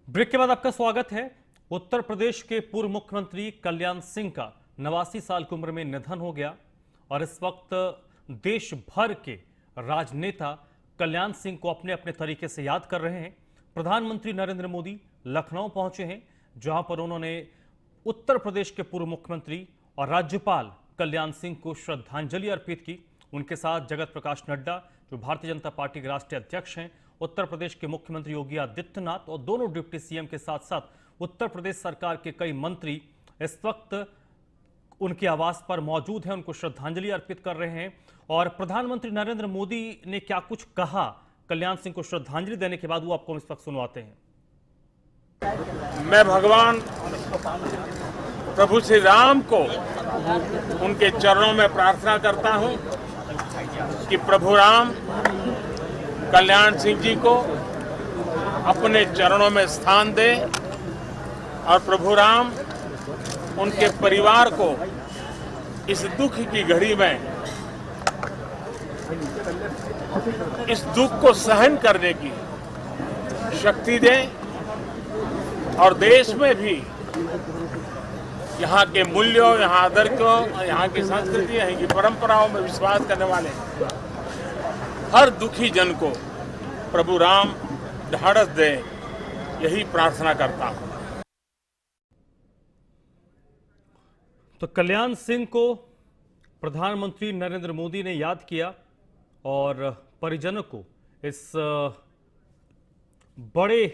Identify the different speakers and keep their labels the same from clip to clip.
Speaker 1: Break के बाद आपका स्वागत है। उत्तर प्रदेश के पूर्व मुख्यमंत्री कल्याण सिंह का 89 साल की उम्र में निधन हो गया और इस वक्त देश भर के राजनेता कल्याण सिंह को अपने अपने तरीके से याद कर रहे हैं। प्रधानमंत्री नरेंद्र मोदी लखनऊ पहुंचे हैं, जहां पर उन्होंने उत्तर प्रदेश के पूर्व मुख्यमंत्री और राज्यपाल कल्याण सिंह को श्रद्धांजलि अर्पित की। उनके साथ जगत प्रकाश नड्डा, जो भारतीय जनता पार्टी के राष्ट्रीय अध्यक्ष हैं, उत्तर प्रदेश के मुख्यमंत्री योगी आदित्यनाथ और दोनों डिप्टी सीएम के साथ साथ उत्तर प्रदेश सरकार के कई मंत्री इस वक्त उनके आवास पर मौजूद हैं, उनको श्रद्धांजलि अर्पित कर रहे हैं। और प्रधानमंत्री नरेंद्र मोदी ने क्या कुछ कहा कल्याण सिंह को श्रद्धांजलि देने के बाद, वो आपको इस वक्त सुनवाते हैं।
Speaker 2: मैं भगवान प्रभु श्री राम को उनके चरणों में प्रार्थना करता हूं कि प्रभु राम कल्याण सिंह जी को अपने चरणों में स्थान दे और प्रभु राम उनके परिवार को इस दुख की घड़ी में इस दुख को सहन करने की शक्ति दे और देश में भी यहाँ के मूल्यों, यहाँ आदर को, यहाँ की संस्कृति, यहाँ की परंपराओं में विश्वास करने वाले हर दुखी जन को प्रभु राम ढाढ़स दे, यही प्रार्थना करता हूं।
Speaker 1: तो कल्याण सिंह को प्रधानमंत्री नरेंद्र मोदी ने याद किया और परिजनों को इस बड़े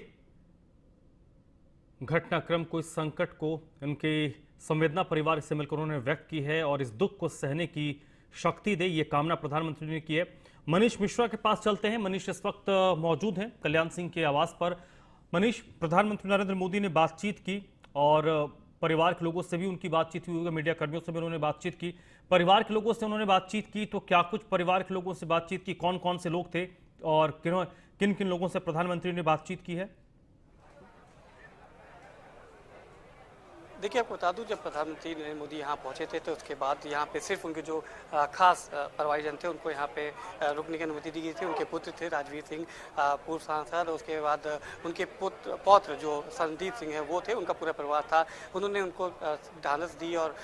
Speaker 1: घटनाक्रम को, इस संकट को, उनके संवेदना परिवार से मिलकर उन्होंने व्यक्त की है और इस दुख को सहने की शक्ति दे, ये कामना प्रधानमंत्री ने की है। मनीष मिश्रा के पास चलते हैं। मनीष इस वक्त मौजूद हैं कल्याण सिंह के आवास पर। मनीष, प्रधानमंत्री नरेंद्र मोदी ने बातचीत की और परिवार के लोगों से भी उनकी बातचीत हुई, मीडिया कर्मियों से भी उन्होंने बातचीत की। परिवार के लोगों से उन्होंने बातचीत की, तो क्या कुछ परिवार के लोगों से बातचीत की? कौन कौन से लोग थे और किन किन लोगों से प्रधानमंत्री ने बातचीत की है?
Speaker 3: देखिए, आपको बता दूं, जब प्रधानमंत्री नरेंद्र मोदी यहाँ पहुँचे थे तो उसके बाद यहाँ पे सिर्फ उनके जो खास परिवारजन थे उनको यहाँ पे रुकने की अनुमति दी गई थी। उनके पुत्र थे राजवीर सिंह, पूर्व सांसद, उसके बाद उनके पौत्र जो संदीप सिंह है वो थे, उनका पूरा परिवार था। उन्होंने उनको ढांढस दी और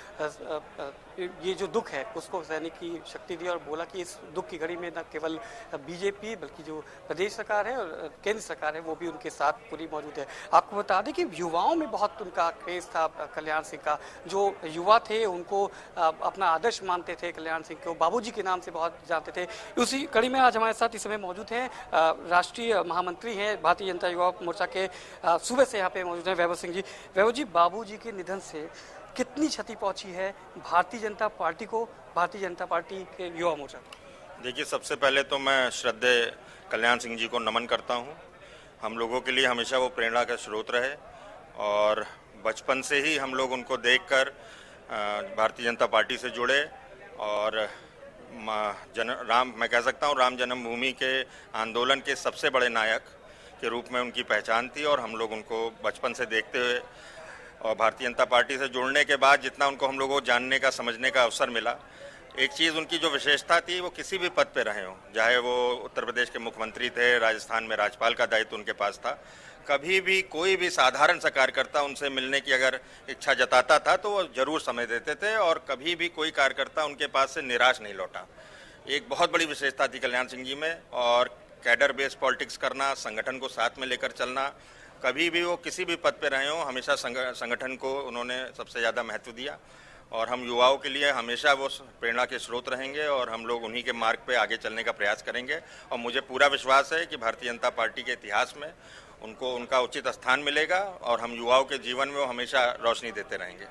Speaker 3: ये जो दुख है उसको सहने की शक्ति दी और बोला कि इस दुख की घड़ी में न केवल बीजेपी बल्कि जो प्रदेश सरकार है और केंद्र सरकार है वो भी उनके साथ पूरी मौजूद है। आपको बता दें कि युवाओं में बहुत उनका क्रेज था कल्याण सिंह का। जो युवा थे उनको अपना आदर्श मानते थे, कल्याण सिंह को बाबूजी के नाम से बहुत जानते थे। उसी कड़ी में आज हमारे साथ इस समय मौजूद हैं राष्ट्रीय महामंत्री हैं भारतीय जनता युवा मोर्चा के, सुबह से यहाँ पे मौजूद हैं वैभव सिंह जी। वैभव जी, बाबूजी के निधन से कितनी क्षति पहुंची है भारतीय जनता पार्टी को, भारतीय जनता पार्टी के युवा मोर्चा को?
Speaker 4: देखिए, सबसे पहले तो मैं श्रद्धेय कल्याण सिंह जी को नमन करता हूं। हम लोगों के लिए हमेशा वो प्रेरणा का स्रोत रहे और बचपन से ही हम लोग उनको देखकर भारतीय जनता पार्टी से जुड़े और मैं कह सकता हूं राम जन्मभूमि के आंदोलन के सबसे बड़े नायक के रूप में उनकी पहचान थी और हम लोग उनको बचपन से देखते हुए और भारतीय जनता पार्टी से जुड़ने के बाद जितना उनको हम लोगों को जानने का, समझने का अवसर मिला, एक चीज़ उनकी जो विशेषता थी, वो किसी भी पद पे रहे हों, चाहे वो उत्तर प्रदेश के मुख्यमंत्री थे, राजस्थान में राज्यपाल का दायित्व उनके पास था, कभी भी कोई भी साधारण सा कार्यकर्ता उनसे मिलने की अगर इच्छा जताता था तो वो जरूर समय देते थे और कभी भी कोई कार्यकर्ता उनके पास से निराश नहीं लौटा। एक बहुत बड़ी विशेषता थी कल्याण सिंह जी में। और कैडर बेस्ड पॉलिटिक्स करना, संगठन को साथ में लेकर चलना, कभी भी वो किसी भी पद पे रहे हों, हमेशा संगठन को उन्होंने सबसे ज़्यादा महत्व दिया और हम युवाओं के लिए हमेशा वो प्रेरणा के स्रोत रहेंगे और हम लोग उन्हीं के मार्ग पे आगे चलने का प्रयास करेंगे। और मुझे पूरा विश्वास है कि भारतीय जनता पार्टी के इतिहास में उनको उनका उचित स्थान मिलेगा और हम युवाओं के जीवन में वो हमेशा रोशनी देते रहेंगे।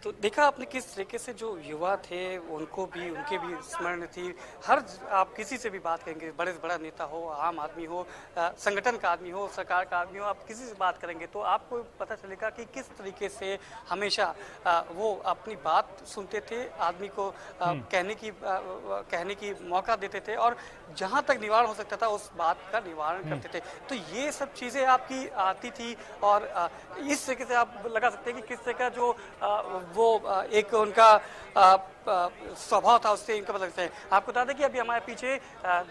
Speaker 3: तो देखा आपने किस तरीके से जो युवा थे उनको भी, उनके भी स्मरण थी। हर आप किसी से भी बात करेंगे, बड़े से बड़ा नेता हो, आम आदमी हो, संगठन का आदमी हो, सरकार का आदमी हो, आप किसी से बात करेंगे तो आपको पता चलेगा कि किस तरीके से हमेशा वो अपनी बात सुनते थे, आदमी को कहने की मौका देते थे और जहाँ तक निवारण हो सकता था उस बात का निवारण करते थे। तो ये सब चीज़ें आपकी आती थी और इस तरीके से आप लगा सकते हैं कि किस तरह का जो वो एक उनका स्वभाव था, उससे इनका बदल सकते हैं। आपको बता दें कि अभी हमारे पीछे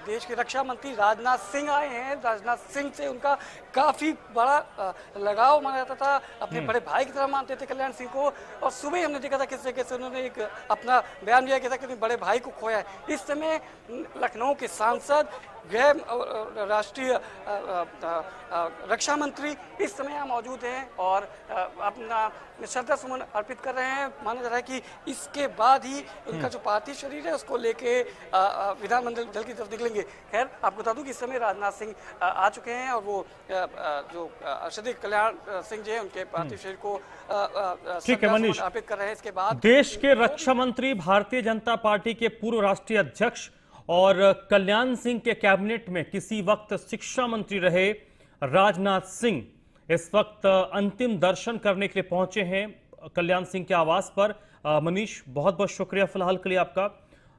Speaker 3: देश के रक्षा मंत्री राजनाथ सिंह आए हैं। राजनाथ सिंह से उनका काफ़ी बड़ा लगाव माना जाता था, अपने बड़े भाई की तरह मानते थे कल्याण सिंह को। और सुबह ही हमने देखा था किस तरीके से उन्होंने एक अपना बयान दिया था कि बड़े भाई को खोया है। इस समय लखनऊ के सांसद, गृह राष्ट्रीय रक्षा मंत्री इस समय यहाँ मौजूद हैं और अपना श्रद्धा सुमन अर्पित कर रहे हैं। माना जा रहा है कि इसके बाद ही उनका जो पार्थिव शरीर है उसको लेके विधानमंडल दल की तरफ निकलेंगे। खैर, आपको बता दूं कि इस समय राजनाथ सिंह आ चुके हैं और वो जो श्री कल्याण सिंह जी हैं उनके पार्थिव शरीर को श्रद्धा सुमन अर्पित कर रहे हैं। इसके बाद
Speaker 1: देश के रक्षा मंत्री, भारतीय जनता पार्टी के पूर्व राष्ट्रीय अध्यक्ष और कल्याण सिंह के कैबिनेट में किसी वक्त शिक्षा मंत्री रहे राजनाथ सिंह इस वक्त अंतिम दर्शन करने के लिए पहुंचे हैं कल्याण सिंह के आवास पर। मनीष, बहुत बहुत शुक्रिया फिलहाल के लिए आपका।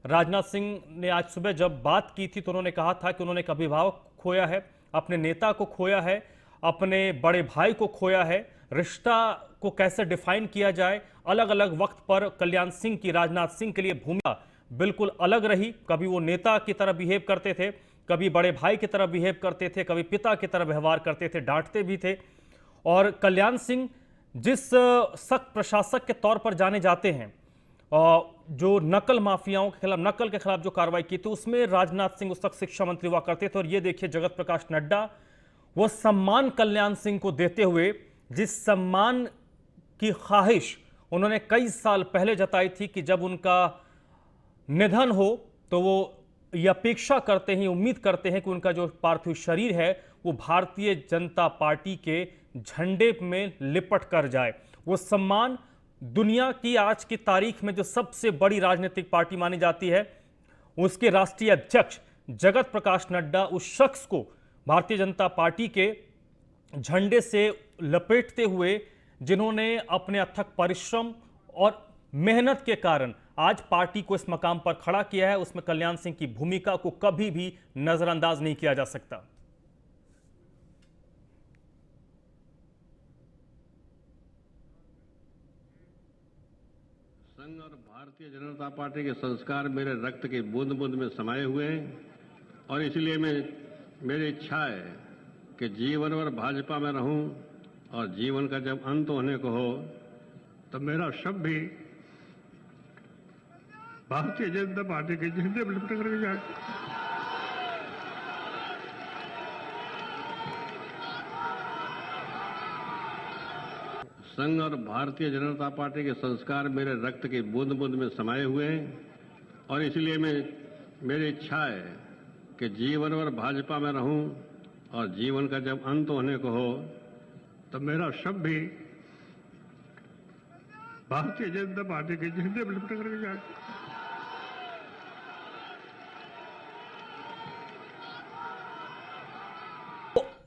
Speaker 1: राजनाथ सिंह ने आज सुबह जब बात की थी तो उन्होंने कहा था कि उन्होंने एक अभिभावक खोया है, अपने नेता को खोया है, अपने बड़े भाई को खोया है। रिश्ता को कैसे डिफाइन किया जाए, अलग अलग वक्त पर कल्याण सिंह की राजनाथ सिंह के लिए भूमिका बिल्कुल अलग रही। कभी वो नेता की तरह बिहेव करते थे, कभी बड़े भाई की तरह बिहेव करते थे, कभी पिता की तरह व्यवहार करते थे, डांटते भी थे। और कल्याण सिंह जिस सख्त प्रशासक के तौर पर जाने जाते हैं, जो नकल माफियाओं के खिलाफ, नकल के खिलाफ जो कार्रवाई की थी, उसमें राजनाथ सिंह उस वक्त शिक्षा मंत्री हुआ करते थे। और ये देखिए, जगत प्रकाश नड्डा वो सम्मान कल्याण सिंह को देते हुए, जिस सम्मान की ख्वाहिश उन्होंने कई साल पहले जताई थी कि जब उनका निधन हो तो वो ये अपेक्षा करते हैं, उम्मीद करते हैं कि उनका जो पार्थिव शरीर है वो भारतीय जनता पार्टी के झंडे में लिपट कर जाए। वो सम्मान दुनिया की आज की तारीख में जो सबसे बड़ी राजनीतिक पार्टी मानी जाती है, उसके राष्ट्रीय अध्यक्ष जगत प्रकाश नड्डा उस शख्स को भारतीय जनता पार्टी के झंडे से लपेटते हुए, जिन्होंने अपने अथक परिश्रम और मेहनत के कारण आज पार्टी को इस मकाम पर खड़ा किया है, उसमें कल्याण सिंह की भूमिका को कभी भी नजरअंदाज नहीं किया जा सकता।
Speaker 5: संघ और भारतीय जनता पार्टी के संस्कार मेरे रक्त के बूंद बूंद में समाये हुए हैं और इसलिए मेरी इच्छा है कि जीवन भर भाजपा में रहूं और जीवन का जब अंत होने को हो तो मेरा शव भी भारतीय जनता पार्टी के झंडे पर लिपट करके जाए। संघ और भारतीय जनता पार्टी के संस्कार मेरे रक्त के बूंद बूंद में समाये हुए हैं और इसलिए मेरी इच्छा है कि जीवन भर भाजपा में रहूं और जीवन का जब अंत होने को हो तो मेरा शव भी भारतीय जनता पार्टी के झंडे पर लिपट करके जाए।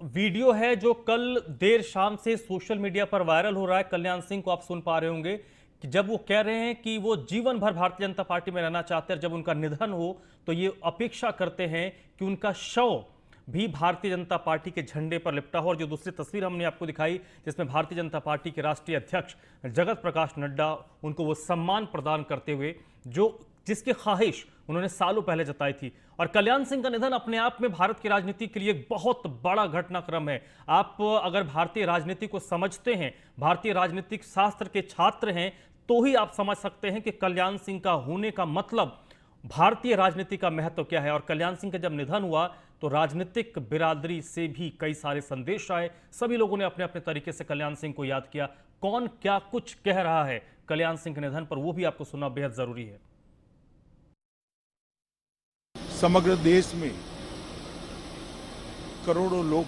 Speaker 1: वीडियो है जो कल देर शाम से सोशल मीडिया पर वायरल हो रहा है। कल्याण सिंह को आप सुन पा रहे होंगे कि जब वो कह रहे हैं कि वो जीवन भर भारतीय जनता पार्टी में रहना चाहते हैं, जब उनका निधन हो तो ये अपेक्षा करते हैं कि उनका शव भी भारतीय जनता पार्टी के झंडे पर लिपटा हो। और जो दूसरी तस्वीर हमने आपको दिखाई, जिसमें भारतीय जनता पार्टी के राष्ट्रीय अध्यक्ष जगत प्रकाश नड्डा उनको वो सम्मान प्रदान करते हुए, जिसकी ख्वाहिश उन्होंने सालों पहले जताई थी। और कल्याण सिंह का निधन अपने आप में भारत की राजनीति के लिए एक बहुत बड़ा घटनाक्रम है। आप अगर भारतीय राजनीति को समझते हैं, भारतीय राजनीतिक शास्त्र के छात्र हैं, तो ही आप समझ सकते हैं कि कल्याण सिंह का होने का मतलब भारतीय राजनीति का महत्व क्या है। और कल्याण सिंह का जब निधन हुआ तो राजनीतिक बिरादरी से भी कई सारे संदेश आए। सभी लोगों ने अपने अपने तरीके से कल्याण सिंह को याद किया। कौन क्या कुछ कह रहा है कल्याण सिंह के निधन पर, वो भी आपको सुनना बेहद जरूरी है।
Speaker 6: समग्र देश में करोड़ों लोग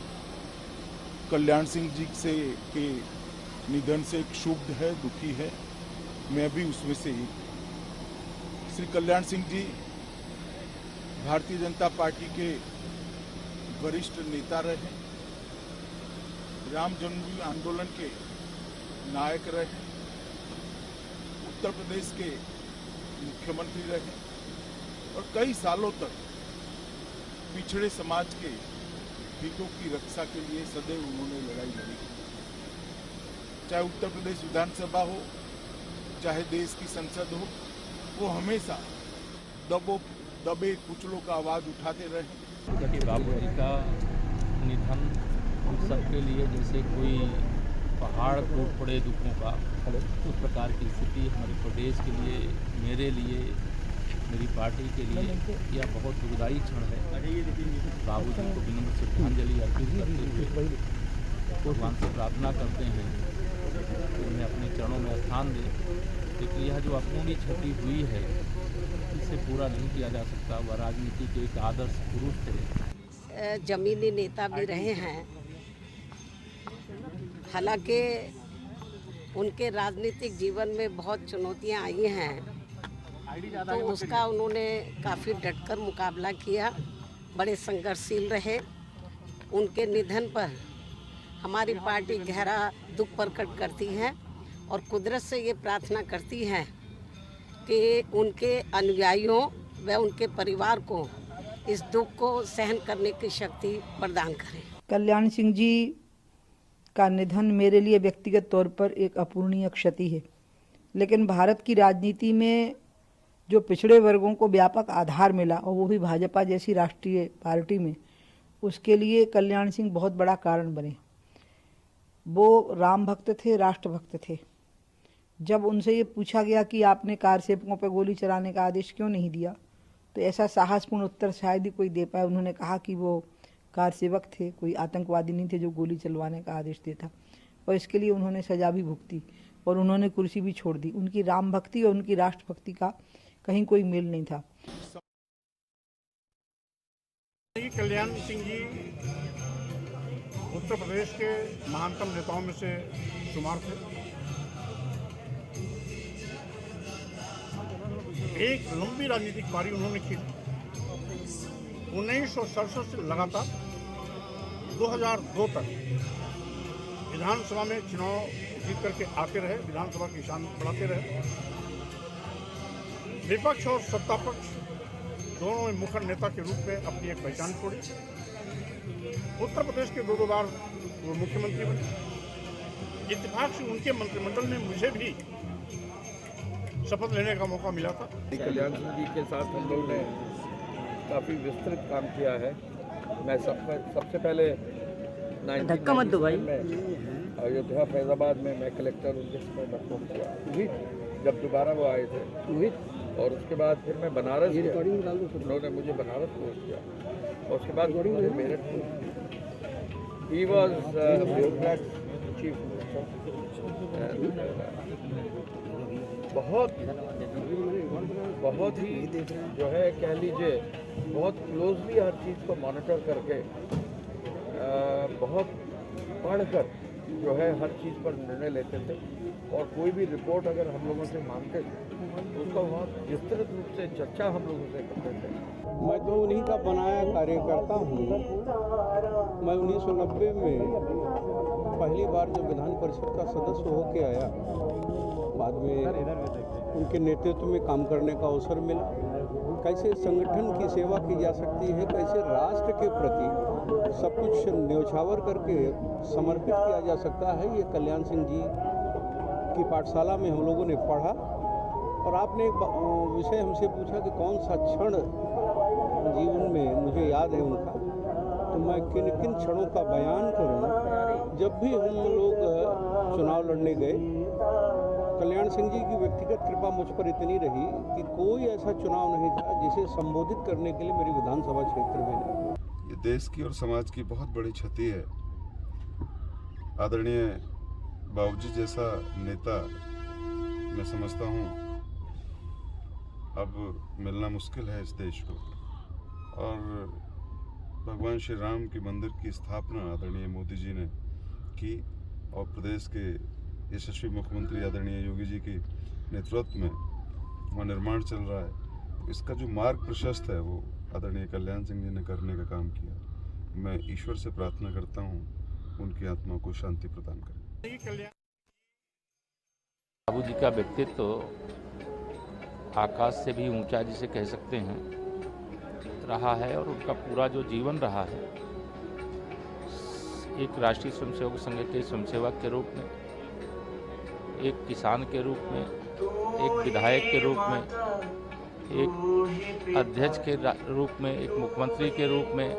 Speaker 6: कल्याण सिंह जी के निधन से क्षुब्ध है, दुखी है। मैं भी उसमें से ही। श्री कल्याण सिंह जी भारतीय जनता पार्टी के वरिष्ठ नेता रहे, राम जन्मभूमि आंदोलन के नायक रहे, उत्तर प्रदेश के मुख्यमंत्री रहे और कई सालों तक पिछड़े समाज के हितों की रक्षा के लिए सदैव उन्होंने लड़ाई लड़ी। चाहे उत्तर प्रदेश विधानसभा हो, चाहे देश की संसद हो, वो हमेशा दबे कुचलों का आवाज उठाते रहे।
Speaker 7: बाबू जी का निधन हम सबके लिए जैसे कोई पहाड़ टूट पड़े दुखों का, उस प्रकार की स्थिति हमारे प्रदेश के लिए, मेरे लिए, मेरी पार्टी के लिए यह बहुत दुखदायी क्षण है। बाबू जी को विनम्र श्रद्धांजलि अर्पित करते हुए भगवान से प्रार्थना करते हैं कि उन्हें अपने चरणों में स्थान दे, क्योंकि यह जो अपूर्णी क्षति हुई है इसे पूरा नहीं किया जा सकता। वह राजनीति के एक आदर्श पुरुष थे,
Speaker 8: जमीनी नेता भी रहे हैं। हालांकि उनके राजनीतिक जीवन में बहुत चुनौतियां आई हैं, तो उसका उन्होंने काफ़ी डटकर मुकाबला किया, बड़े संघर्षशील रहे। उनके निधन पर हमारी पार्टी गहरा दुख प्रकट करती है और कुदरत से ये प्रार्थना करती है कि उनके अनुयायियों व उनके परिवार को इस दुख को सहन करने की शक्ति प्रदान करें।
Speaker 9: कल्याण सिंह जी का निधन मेरे लिए व्यक्तिगत तौर पर एक अपूर्णीय क्षति है, लेकिन भारत की राजनीति में जो पिछड़े वर्गों को व्यापक आधार मिला और वो भी भाजपा जैसी राष्ट्रीय पार्टी में, उसके लिए कल्याण सिंह बहुत बड़ा कारण बने। वो राम भक्त थे, राष्ट्रभक्त थे। जब उनसे ये पूछा गया कि आपने कार सेवकों पर गोली चलाने का आदेश क्यों नहीं दिया, तो ऐसा साहसपूर्ण उत्तर शायद ही कोई दे पाए। उन्होंने कहा कि वो कार सेवक थे, कोई आतंकवादी नहीं थे जो गोली चलवाने का आदेश देता, और इसके लिए उन्होंने सजा भी भुगती और उन्होंने कुर्सी भी छोड़ दी। उनकी राम भक्ति और उनकी राष्ट्रभक्ति का कहीं कोई मेल नहीं था।
Speaker 10: कल्याण सिंह जी उत्तर प्रदेश के महानतम नेताओं में से शुमार थे। एक लंबी राजनीतिक पारी उन्होंने की। 1967 से लगातार 2002 तक विधानसभा में चुनाव जीत करके आते रहे, विधानसभा की शान बढ़ाते रहे। विपक्ष और सत्ता पक्ष दोनों में मुखर नेता के रूप में अपनी एक पहचान छोड़ी। उत्तर प्रदेश के दो बार वो मुख्यमंत्री बने। इत्तेफाक से उनके मंत्रिमंडल में मुझे भी शपथ लेने का मौका मिला था।
Speaker 11: कल्याण सिंह जी के साथ हम लोग ने काफ़ी विस्तृत काम किया है। मैं सबसे पहले 1997 में अयोध्या फैजाबाद में मैं कलेक्टर उनके समय परफॉर्म किया, जब दोबारा वो आए थे। और उसके बाद फिर मैं बनारस गया, उन्होंने मुझे बनारस पोस्ट किया, और उसके बाद मुझे मेरठ पोस्ट किया। He was bureaucrat chief minister. बहुत ही जो है कह लीजिए बहुत क्लोजली हर चीज़ को मॉनिटर करके, बहुत पढ़कर जो है हर चीज़ पर निर्णय लेते थे। और कोई भी रिपोर्ट अगर हम लोगों से मांगते थे तो उसका बहुत विस्तृत रूप से चर्चा हम लोगों से करते थे।
Speaker 12: मैं तो उन्हीं का बनाया कार्यकर्ता हूँ। मैं 1990 में पहली बार जब विधान परिषद का सदस्य होकर आया, बाद में उनके नेतृत्व में काम करने का अवसर मिला। कैसे संगठन की सेवा की जा सकती है, कैसे राष्ट्र के प्रति सब कुछ न्यौछावर करके समर्पित किया जा सकता है, ये कल्याण सिंह जी की पाठशाला में हम लोगों ने पढ़ा। और आपने एक विषय हमसे पूछा कि कौन सा क्षण जीवन में मुझे याद है उनका, तो मैं किन किन क्षणों का बयान करूं। जब भी हम लोग चुनाव लड़ने गए, कल्याण सिंह जी की व्यक्तिगत कृपा मुझ पर इतनी रही कि कोई ऐसा चुनाव नहीं था जिसे संबोधित करने के लिए मेरी विधानसभा क्षेत्र में नहीं।
Speaker 13: ये देश की और समाज की बहुत बड़ी क्षति है। आदरणीय बाबूजी जैसा नेता मैं समझता हूँ अब मिलना मुश्किल है इस देश को। और भगवान श्री राम के मंदिर की स्थापना आदरणीय मोदी जी ने की, और प्रदेश के यशस्वी मुख्यमंत्री आदरणीय योगी जी के नेतृत्व में वहाँ निर्माण चल रहा है। इसका जो मार्ग प्रशस्त है वो आदरणीय कल्याण सिंह जी ने करने का काम किया। मैं ईश्वर से प्रार्थना करता हूँ उनकी आत्मा को शांति प्रदान करें।
Speaker 7: बाबू जी का व्यक्तित्व आकाश से भी ऊंचा जिसे कह सकते हैं रहा है, और उनका पूरा जो जीवन रहा है एक राष्ट्रीय स्वयंसेवक संघ के स्वयंसेवक के रूप में, एक किसान के रूप में, एक विधायक के रूप में, एक अध्यक्ष के रूप में, एक मुख्यमंत्री के रूप में,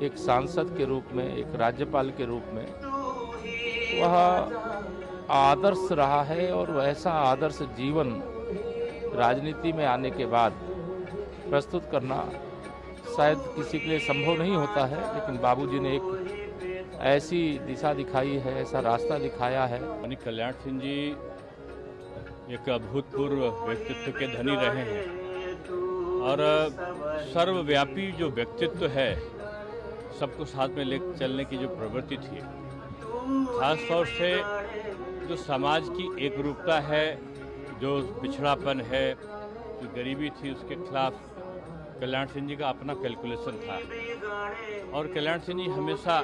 Speaker 7: एक सांसद के रूप में, एक राज्यपाल के रूप में वह आदर्श रहा है। और वैसा आदर्श जीवन राजनीति में आने के बाद प्रस्तुत करना शायद किसी के लिए संभव नहीं होता है, लेकिन बाबूजी ने एक ऐसी दिशा दिखाई है, ऐसा रास्ता दिखाया है।
Speaker 14: माननीय कल्याण सिंह जी एक अभूतपूर्व व्यक्तित्व के धनी रहे हैं और सर्वव्यापी जो व्यक्तित्व है, सबको साथ में ले चलने की जो प्रवृत्ति थी, खास तौर से जो समाज की एकरूपता है, जो पिछड़ापन है, जो गरीबी थी, उसके खिलाफ कल्याण सिंह जी का अपना कैलकुलेशन था। और कल्याण सिंह जी हमेशा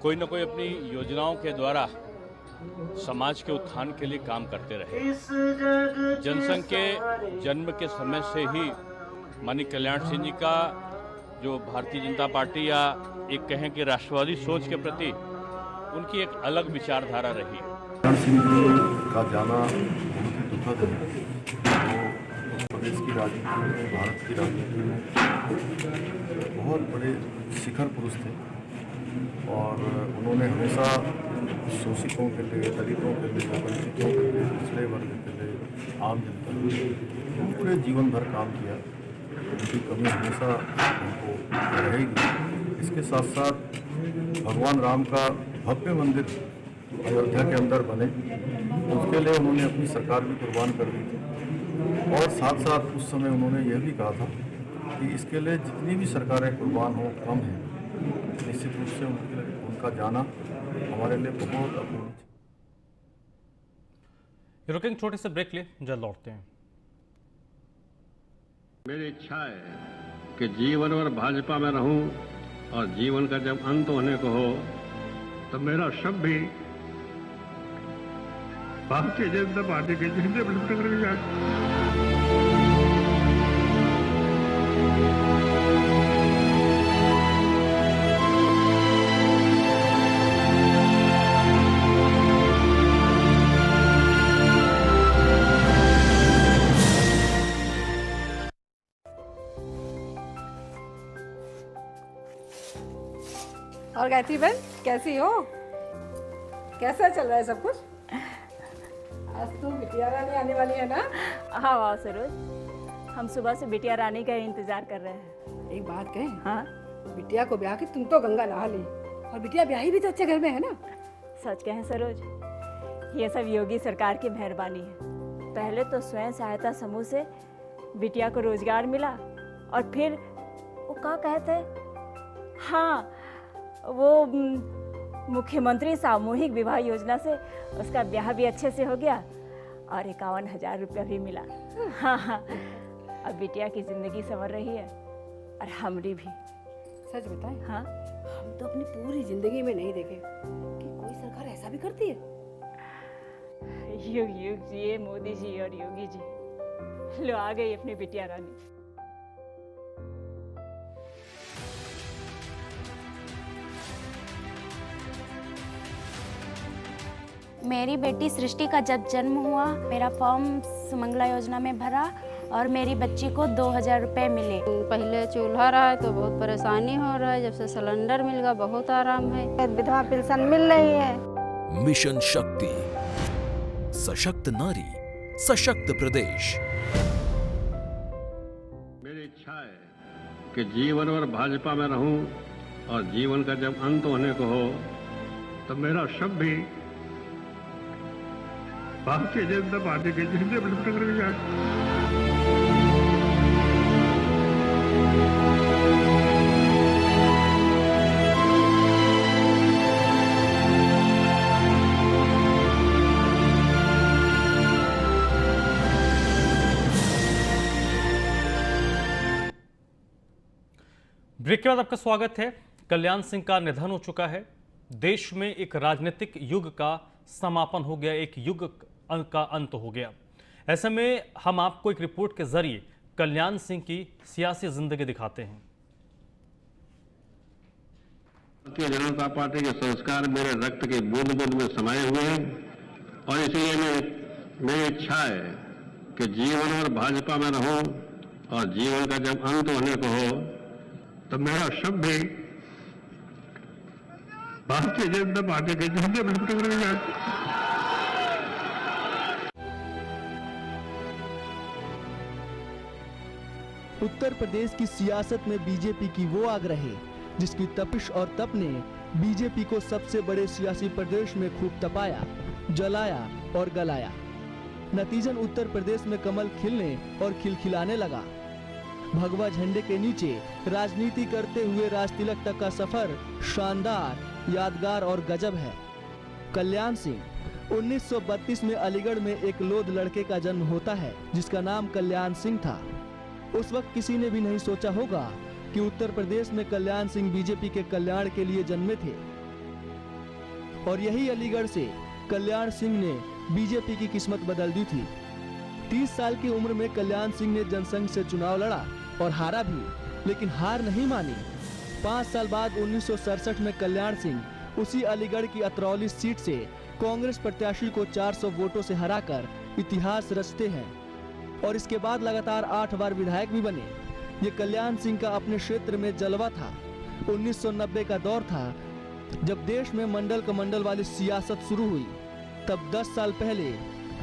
Speaker 14: कोई न कोई अपनी योजनाओं के द्वारा समाज के उत्थान के लिए काम करते रहे। जनसंघ के जन्म के समय से ही माननीय कल्याण सिंह जी का जो भारतीय जनता पार्टी या एक कहें कि राष्ट्रवादी सोच के प्रति उनकी एक अलग विचारधारा रही।
Speaker 13: कल्याण सिंह जी का जाना बहुत ही दुखद है। वो प्रदेश की राजनीति में, भारत की राजनीति में बहुत बड़े शिखर पुरुष थे और उन्होंने हमेशा शोषितों के लिए, दलितों के लिए, वंचितों के लिए, पिछड़े वर्ग के लिए, आम जनता के लिए पूरे जीवन भर काम किया। उनकी कमी हमेशा उनको रहेगी। इसके साथ साथ भगवान राम का भव्य मंदिर अयोध्या के अंदर बने, उसके लिए उन्होंने अपनी सरकार भी कुर्बान कर दी थी। और साथ साथ उस समय उन्होंने यह भी कहा था कि इसके लिए जितनी भी सरकारें कुर्बान हो कम है। निश्चित रूप से उनका जाना हमारे लिए बहुत अपूर्ण है।
Speaker 1: रुकेंगे छोटे से ब्रेक लिए, जल्द लौटते हैं।
Speaker 5: मेरी इच्छा है कि जीवन भर भाजपा में रहूं और जीवन का जब अंत होने को हो तो मेरा शव भी भारतीय जनता पार्टी के झंडे पर लटक कर जाए।
Speaker 15: और गायत्री बहन कैसी हो? कैसा चल रहा है सब कुछ? आज तो बिटिया रानी आने वाली है ना?
Speaker 16: हाँ वाह सरोज, हम सुबह से बिटिया रानी का इंतजार कर रहे हैं।
Speaker 15: एक बात कहें?
Speaker 16: हाँ?
Speaker 15: बिटिया को ब्याह के तुम तो गंगा नहा ली और बिटिया ब्याही भी तो अच्छे घर में है ना?
Speaker 16: सच कहें सरोज, ये सब योगी सरकार की मेहरबानी है। पहले तो स्वयं सहायता समूह से बिटिया को रोजगार मिला और फिर वो क्या कहते हैं, हाँ वो मुख्यमंत्री सामूहिक विवाह योजना से उसका ब्याह भी अच्छे से हो गया और 51,000 रुपया भी मिला। हाँ हाँ, अब बिटिया की जिंदगी संवर रही है और हमारी भी।
Speaker 15: सच बताएं?
Speaker 16: हाँ,
Speaker 15: हम तो अपनी पूरी जिंदगी में नहीं देखे कि कोई सरकार ऐसा भी करती है।
Speaker 16: युग युग जिए मोदी जी और योगी जी। लो आ गई अपनी बिटिया रानी।
Speaker 17: मेरी बेटी सृष्टि का जब जन्म हुआ, मेरा फॉर्म सुमंगला योजना में भरा और मेरी बच्ची को 2,000 रुपये मिले।
Speaker 18: पहले चूल्हा रहा है तो बहुत परेशानी हो रहा है, जब से सिलेंडर मिल गया बहुत आराम है। विधवा पेंशन मिल रही है।
Speaker 19: मिशन शक्ति, सशक्त नारी, सशक्त प्रदेश।
Speaker 5: मेरी इच्छा है कि जीवन भर भाजपा में रहूं और जीवन का जब अंत होने को हो तो मेरा शव भी भारतीय जनता पार्टी के झंडे पर लटक कर जाए।
Speaker 1: ब्रेक के बाद आपका स्वागत है। कल्याण सिंह का निधन हो चुका है। देश में एक राजनीतिक युग का समापन हो गया, एक युग का अंत हो गया। ऐसे में हम आपको एक रिपोर्ट के जरिए कल्याण सिंह की सियासी जिंदगी दिखाते हैं।
Speaker 5: भारतीय जनता पार्टी के संस्कार मेरे रक्त के बूंद बूंद में समाये हुए हैं और इसलिए मैं मेरी इच्छा है कि जीवन और भाजपा में रहूं और जीवन का जब अंत होने को हो तो मेरा शव भी भारतीय जनता पार्टी के झंडे में लटक जाए।
Speaker 20: उत्तर प्रदेश की सियासत में बीजेपी की वो आग रही जिसकी तपिश और तप ने बीजेपी को सबसे बड़े सियासी प्रदेश में खूब तपाया, जलाया और गलाया। नतीजन उत्तर प्रदेश में कमल खिलने और खिलखिलाने लगा। भगवा झंडे के नीचे राजनीति करते हुए राजतिलक तक का सफर शानदार, यादगार और गजब है। कल्याण सिंह 1932 में अलीगढ़ में एक लोध लड़के का जन्म होता है जिसका नाम कल्याण सिंह था। उस वक्त किसी ने भी नहीं सोचा होगा कि उत्तर प्रदेश में कल्याण सिंह बीजेपी के कल्याण के लिए जन्मे थे और यही अलीगढ़ से कल्याण सिंह ने बीजेपी की किस्मत बदल दी थी। 30 साल की उम्र में कल्याण सिंह ने जनसंघ से चुनाव लड़ा और हारा भी, लेकिन हार नहीं मानी। 5 साल बाद 1967 में कल्याण सिंह उसी अलीगढ़ की अतरौली सीट से कांग्रेस प्रत्याशी को 400 वोटों से हराकर इतिहास रचते हैं और इसके बाद लगातार 8 बार विधायक भी बने। ये कल्याण सिंह का अपने क्षेत्र में जलवा था। 1990 का दौर था जब देश में मंडल कमंडल वाली सियासत शुरू हुई। तब 10 साल पहले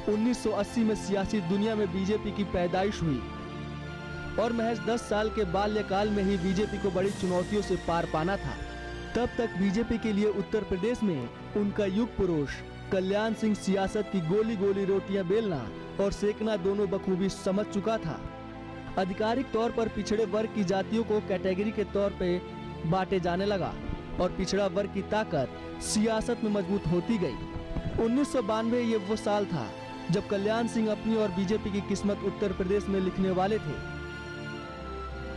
Speaker 20: 1980 में सियासी दुनिया में बीजेपी की पैदाइश हुई और महज 10 साल के बाल्यकाल में ही बीजेपी को बड़ी चुनौतियों से पार पाना था। तब तक बीजेपी के लिए उत्तर प्रदेश में उनका युग पुरुष कल्याण सिंह सियासत की गोली गोली रोटियां बेलना और सेकना दोनों बखूबी समझ चुका था। आधिकारिक तौर पर पिछड़े वर्ग की जातियों को कैटेगरी के तौर पे बांटे जाने लगा और पिछड़ा वर्ग की ताकत सियासत में मजबूत होती गई। 1992 ये वो साल था जब कल्याण सिंह अपनी और बीजेपी की किस्मत उत्तर प्रदेश में लिखने वाले थे।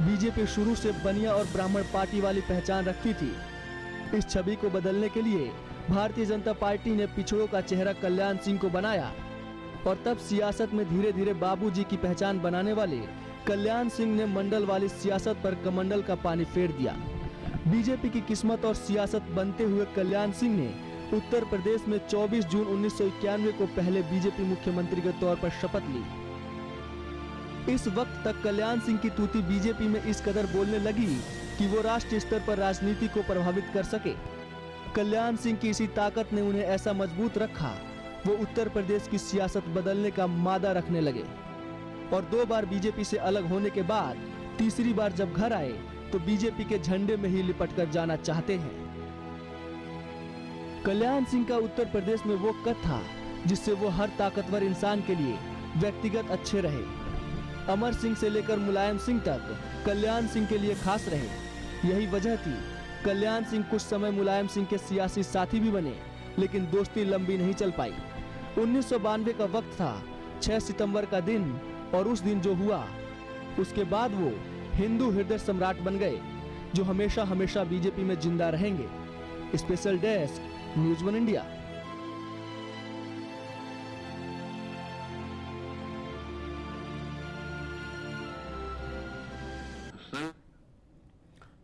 Speaker 20: बीजेपी शुरू से बनिया और ब्राह्मण पार्टी वाली पहचान रखती थी। इस छवि को बदलने के लिए भारतीय जनता पार्टी ने पिछड़ों का चेहरा कल्याण सिंह को बनाया और तब सियासत में धीरे धीरे बाबूजी की पहचान बनाने वाले कल्याण सिंह ने मंडल वाली सियासत पर कमंडल का पानी फेर दिया। बीजेपी की किस्मत और सियासत बनते हुए कल्याण सिंह ने उत्तर प्रदेश में 24 जून 1991 को पहले बीजेपी मुख्यमंत्री के तौर पर शपथ ली। इस वक्त तक कल्याण सिंह की तूती बीजेपी में इस कदर बोलने लगी कि वो राष्ट्रीय स्तर पर राजनीति को प्रभावित कर सके। कल्याण सिंह की इसी ताकत ने उन्हें ऐसा मजबूत रखा, वो उत्तर प्रदेश की सियासत बदलने का मादा रखने लगे और 2 बार बीजेपी से अलग होने के बाद तीसरी बार जब घर आए तो बीजेपी के झंडे में ही लिपट कर जाना चाहते हैं। कल्याण सिंह का उत्तर प्रदेश में वो कद था जिससे वो हर ताकतवर इंसान के लिए व्यक्तिगत अच्छे रहे। अमर सिंह से लेकर मुलायम सिंह तक कल्याण सिंह के लिए खास रहे। यही वजह थी कल्याण सिंह कुछ समय मुलायम सिंह के सियासी साथी भी बने, लेकिन दोस्ती लंबी नहीं चल पाई। 1992 का वक्त था, 6 सितंबर का दिन, और उस दिन जो हुआ उसके बाद वो हिंदू हृदय सम्राट बन गए जो हमेशा हमेशा बीजेपी में जिंदा रहेंगे। Special desk, news 1 India.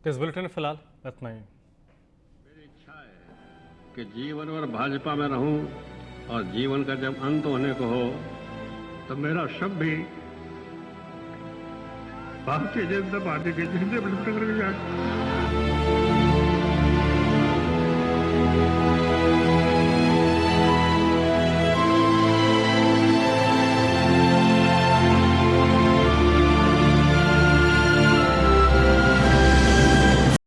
Speaker 1: इस बुलेटिन फिलहाल इतना ही।
Speaker 5: मेरी इच्छा है कि जीवन भर भाजपा में रहूं और जीवन का जब अंत होने को हो तो मेरा शव भी भारतीय जनता पार्टी के झंडे में लटक जाए।